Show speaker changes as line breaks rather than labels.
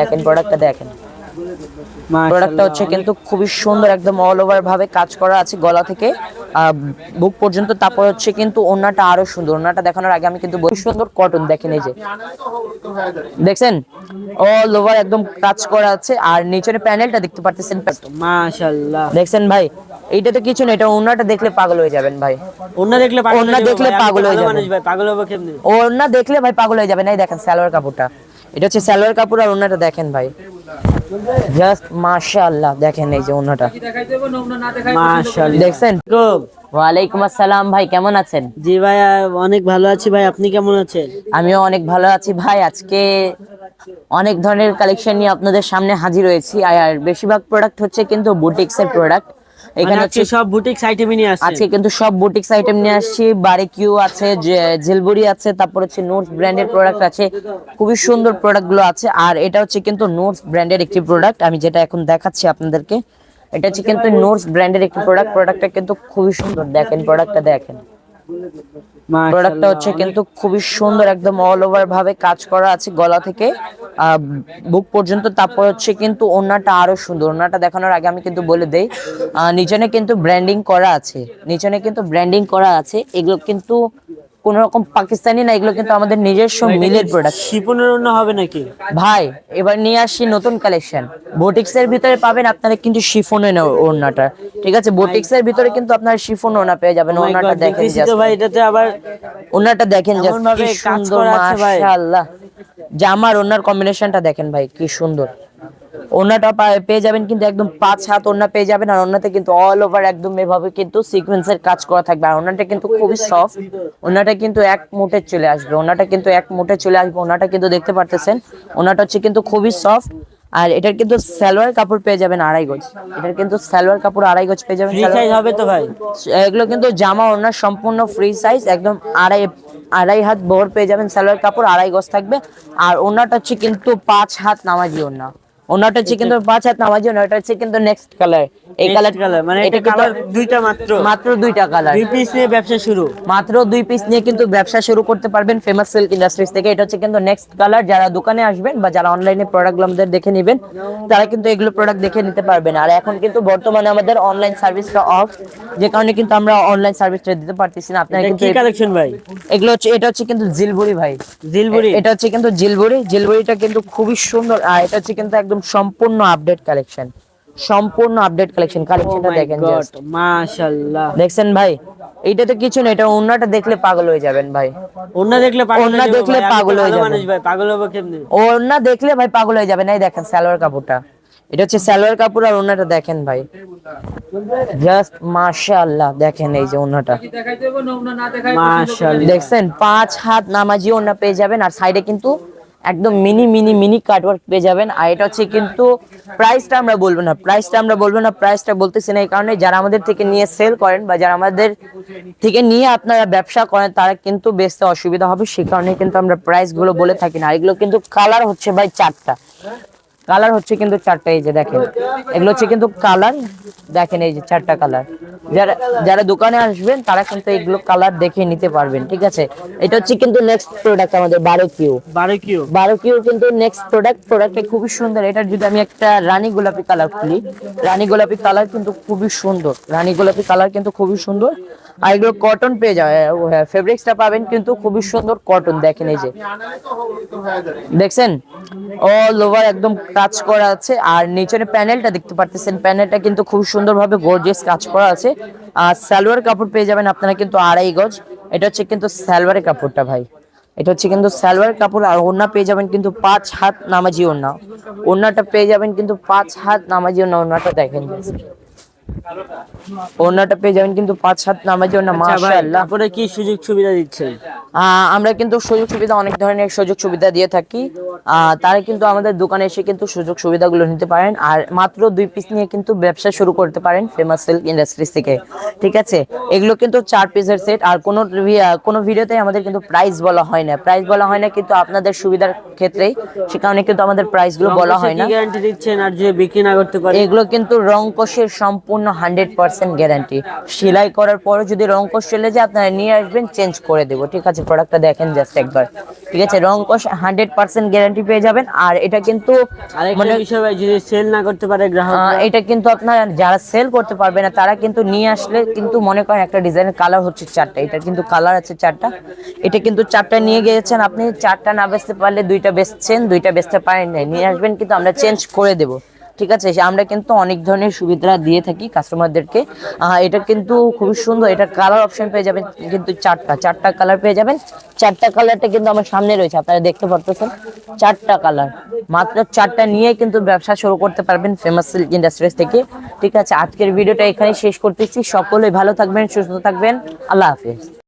দেখেন প্রোডাক্টটা দেখেন। প্রোডাক্টটা হচ্ছে কিন্তু খুবই সুন্দর, একদম অল ওভার ভাবে কাজ করা আছে গলা থেকে বুক পর্যন্ত। তারপর হচ্ছে কিন্তু ওড়নাটা আরো সুন্দর। ওড়নাটা দেখানোর আগে আমি কিন্তু বহু সুন্দর কটন দেখেন, এই যে দেখছেন অল ওভার একদম কাজ করা আছে। আর নিচের প্যানেলটা দেখতে পারতেছেন,
মাশাআল্লাহ।
দেখছেন ভাই, এইটা তো কিছু না, এটা ওড়নাটা দেখলে পাগল হয়ে যাবেন ভাই।
ওড়না দেখলে পাগল
ওড়না দেখলে পাগল হয়ে যাবেন
ভাই, পাগল হবে কেমনে?
ওড়না দেখলে ভাই পাগল হয়ে যাবেন। এই দেখেন সালোয়ার কাপড়টা, এটা হচ্ছে সালোয়ার কাপড়। আর ওড়নাটা দেখেন ভাই, জাস্ট মাশাআল্লাহ। দেখেন এই যে ওড়নাটা,
মাশাআল্লাহ।
দেখছেন। ওয়ালাইকুম আসসালাম ভাই, কেমন আছেন?
জি ভাই, অনেক ভালো আছি ভাই, আপনি কেমন আছেন?
আমিও অনেক ভালো আছি ভাই। আজকে অনেক ধরনের কালেকশন নিয়ে আপনাদের সামনে হাজির হয়েছি। আর বেশিরভাগ প্রোডাক্ট হচ্ছে কিন্তু বুটিক্স এর প্রোডাক্ট। এখানে হচ্ছে
সব বুটিক্স আইটেমই নিয়ে আসছে।
আজকে কিন্তু সব বুটিক্স আইটেম নিয়ে আসছি। বারিকিউ আছে, জেলবুরি আছে, তারপর হচ্ছে নোটস ব্র্যান্ডের প্রোডাক্ট আছে। খুবই সুন্দর প্রোডাক্ট গুলো আছে। আর এটা হচ্ছে কিন্তু নোটস ব্র্যান্ডের একটি প্রোডাক্ট, আমি যেটা এখন দেখাচ্ছি আপনাদেরকে। এটা হচ্ছে কিন্তু নোটস ব্র্যান্ডের একটি প্রোডাক্ট। প্রোডাক্টটা কিন্তু খুবই সুন্দর, দেখেন প্রোডাক্টটা দেখেন। প্রোডাক্টটা হচ্ছে কিন্তু খুবই সুন্দর, একদম অল ওভার ভাবে কাজ করা আছে গলা থেকে বুক পর্যন্ত। তারপর হচ্ছে কিন্তু ওড়নাটা আরো সুন্দর। ওড়নাটা দেখানোর আগে আমি কিন্তু বলে দেই, নিচনে কিন্তু ব্র্যান্ডিং করা আছে, নিচনে কিন্তু ব্র্যান্ডিং করা আছে। এগুলো কিন্তু কোন রকম পাকিস্তানি না, এগুলো কিন্তু আমাদের নিজস্ব মিলের প্রোডাক্ট।
শিপনের ওড়না হবে নাকি
ভাই? এবার নিয়ে আসছি নতুন কালেকশন। বুটিক্স এর ভিতরে পাবেন আপনারা কিন্তু শিফনের ওড়নাটা, ঠিক আছে? বুটিক্স এর ভিতরে কিন্তু আপনারা শিফন ওড়না পেয়ে যাবেন। ওড়নাটা দেখেন
তো ভাই, এটাতে আবার
ওড়নাটা দেখেন, জাস্ট
ভাবে
কি
কাজ
সুন্দর,
করা আছে ভাই।
মাশাআল্লাহ। জামার ওড়নার কম্বিনেশনটা দেখেন ভাই, কি সুন্দর। ওড়নাটা পেয়ে যাবেন কিন্তু একদম 5 হাত ওড়না পেয়ে যাবেন। আর ওড়নাতে কিন্তু অল ওভার একদম এভাবে কিন্তু সিকোয়েন্সের কাজ করা থাকবে। আর ওড়নাটা কিন্তু খুবই সফট। ওড়নাটা কিন্তু এক মুঠে চলে আসবে, ওড়নাটা কিন্তু এক মুঠে চলে আসবে। ওড়নাটা কিন্তু দেখতে পারতেছেন, ওড়নাটা হচ্ছে কিন্তু খুবই সফট। আর এটার কিন্তু সালোয়ার কাপড় পেয়ে যাবেন 2.5 গজ। এটার কিন্তু সালোয়ার কাপড় 2.5 গজ পেয়ে যাবেন।
ফ্রি সাইজ হবে তো ভাই?
এগুলো কিন্তু জামা ওড়না সম্পূর্ণ ফ্রি সাইজ, একদম আড়াই হাত বহর পেয়ে যাবেন। সালোয়ার কাপড় 2.5 গজ থাকবে। আর ওড়নাটা হচ্ছে কিন্তু 5 হাত নামাজি ওড়না। ওড়নাটা হচ্ছে কিন্তু 5 হাত নামাজি ওড়না। এটা হচ্ছে কিন্তু নেক্সট কালার। এই কালার
মানে এটা কালার দুইটা, মাত্র
দুইটা কালার।
দুই পিস নিয়ে ব্যবসা শুরু,
মাত্র 2 পিস নিয়ে কিন্তু ব্যবসা শুরু করতে পারবেন ফেমাস সিল্ক ইন্ডাস্ট্রিজ থেকে। এটা হচ্ছে কিন্তু নেক্সট কালার। যারা দোকানে আসবেন বা যারা অনলাইনে প্রোডাক্টগুলো আমাদের দেখে নেবেন, তারা কিন্তু এগুলো প্রোডাক্ট দেখে নিতে পারবেন। আর এখন কিন্তু বর্তমানে আমাদের অনলাইন সার্ভিসটা অফ, যে কারণে কিন্তু আমরা অনলাইন সার্ভিসটা দিতে পারতেছি না। আপনারা কিন্তু
কি কালেকশন ভাই?
এগুলো হচ্ছে, এটা হচ্ছে কিন্তু জিলবুরি ভাই,
জিলবুরি।
এটা হচ্ছে কিন্তু জিলবুরি। জিলবুরিটা কিন্তু খুবই সুন্দর। আর এটা হচ্ছে কিন্তু একদম সম্পূর্ণ আপডেট কালেকশন, সম্পূর্ণ আপডেট কালেকশন। কালেকশনটা দেখেন, জাস্ট
মাশাআল্লাহ।
দেখছেন ভাই, এইটা তো কিছু না, এটা ওড়নাটা দেখলে পাগল হয়ে যাবেন ভাই।
ওড়না দেখলে
পাগল হয়ে যাবেন
ভাই, পাগল হবে কেমনে?
ওড়না দেখলে ভাই পাগল হয়ে যাবেন। এই দেখেন সালোয়ার কাপড়টা, এটা হচ্ছে সালোয়ার কাপড়। আর ওড়নাটা দেখেন ভাই, জাস্ট মাশাআল্লাহ। দেখেন এই যে ওড়নাটা,
মাশাআল্লাহ।
দেখছেন 5 হাত নামাজি ওড়না পেয়ে যাবেন। আর সাইডে কিন্তু একদম মিনি মিনি মিনি কাটওয়ার্ক পেয়ে যাবেন। আর এটা হচ্ছে কিন্তু প্রাইসটা আমরা বলবো না, প্রাইসটা বলতেছি না এই কারণে, যারা আমাদের থেকে নিয়ে সেল করেন বা যারা আমাদের থেকে নিয়ে আপনারা ব্যবসা করেন, তারা কিন্তু বেচতে অসুবিধা হবে, সে কারণে কিন্তু আমরা প্রাইস গুলো বলে থাকি না। আর এগুলো কিন্তু কালার হচ্ছে ভাই 4টা কালার হচ্ছে কিন্তু 4টা। এই যে দেখেন, এগুলো হচ্ছে কিন্তু কালার, দেখেন এই যে 4টা কালার। যারা যারা দোকানে আসবেন তারা কিন্তু এগুলো কালার দেখে নিতে পারবেন, ঠিক আছে? এটা হচ্ছে কিন্তু নেক্সট প্রোডাক্ট আমাদের বারোকিউ কিন্তু নেক্সট প্রোডাক্টটা খুবই সুন্দর। এটার যদি আমি একটা রানী গোলাপি কালার খুলি, রানী গোলাপি কালার কিন্তু খুবই সুন্দর, রানী গোলাপি কালার কিন্তু খুবই সুন্দর। আর এগুলো কটন পেয়ে যাবে, ফেব্রিক্সটা পাবেন কিন্তু খুবই সুন্দর কটন। দেখেন এই যে দেখছেন অল ওভার একদম কাজ করা আছে। আর নিচের প্যানেলটা দেখতে পারতেছেন, প্যানেলটা কিন্তু খুব সুন্দরভাবে গর্জিয়াস কাজ করা আছে। আর সালোয়ার কাপড় পেয়ে যাবেন আপনারা কিন্তু 2.5 গজ। এটা হচ্ছে কিন্তু সালোয়ারের কাপড়টা ভাই, এটা হচ্ছে কিন্তু সালোয়ার কাপড়। আর ওড়না পেয়ে যাবেন কিন্তু 5 হাত নামাজি ওড়না। ওড়নাটা পেয়ে যাবেন কিন্তু 5 হাত নামাজি ওড়না। ওড়নাটা দেখেন, ওড়নাটা পেয়ে যাবেন কিন্তু 5 হাত নামাজি ওড়না। মাশাআল্লাহ।
তারপরে কি সুযোগ সুবিধা দিচ্ছেন?
আমরা কিন্তু সুযোগ সুবিধা, অনেক ধরনের সুযোগ সুবিধা দিয়ে থাকি। তারা কিন্তু আমাদের দোকানে এসে কিন্তু সুযোগ সুবিধাগুলো নিতে পারেন। আর মাত্র 2 পিস নিয়ে কিন্তু ব্যবসা শুরু করতে পারেন ফেমাস সিল্ক ইন্ডাস্ট্রিজ থেকে, ঠিক আছে? এগুলো কিন্তু 4 পিসের সেট। আর কোনো ভিডিওতে আমাদের কিন্তু প্রাইস বলা হয় না, কিন্তু আপনাদের সুবিধার ক্ষেত্রেই, সে কারণে কিন্তু আমাদের প্রাইস গুলো বলা হয় না।
কি গ্যারান্টি দিচ্ছেন আর যে বিক্রি না করতে পারে?
এগুলো কিন্তু রং কষের সম্পূর্ণ সম্পূর্ণ 100% গ্যারান্টি। সেলাই করার পরে যদি রং কোষ চলে যায় আপনারা নিয়ে আসবেন, চেঞ্জ করে দেবো। ঠিক আছে, প্রোডাক্টটা দেখেন জাস্ট একবার। ঠিক আছে, রং কোষ 100% গ্যারান্টি পেয়ে যাবেন। আর এটা কিন্তু
আরেকটা বিষয় ভাই, যদি সেল না করতে পারে গ্রাহক,
এটা কিন্তু আপনার যারা সেল করতে পারবে না তারা কিন্তু নিয়ে আসলে কিন্তু মনে করেন একটা ডিজাইনের কালার হচ্ছে 4টা, এটা কিন্তু কালার আছে 4টা, এটা কিন্তু 4টা নিয়ে গিয়েছেন আপনি, 4টা না বেচতে পারলে 2টা বেচছেন, 2টা বেচতে পারেন নাই, নিয়ে আসবেন কিন্তু আমরা চেঞ্জ করে দেবো। ঠিক আছে, আমরা কিন্তু অনেক ধরনের সুবিধা দিয়ে থাকি কাস্টমারদেরকে। এটা কিন্তু খুবই সুন্দর, এটা কালার অপশন পেয়ে যাবেন কিন্তু 4টা কালার পেয়ে যাবেন। 4টা কালারটা কিন্তু আমার সামনে রয়েছে, আপনারা দেখতে পারতেছেন 4টা কালার। মাত্র 4টা নিয়ে কিন্তু ব্যবসা শুরু করতে পারবেন ফেমাস সিল্ক ইন্ডাস্ট্রিজ থেকে। ঠিক আছে, আজকের ভিডিওটা এখানে শেষ করতেছি। সকলে ভালো থাকবেন, সুস্থ থাকবেন, আল্লাহ হাফেজ।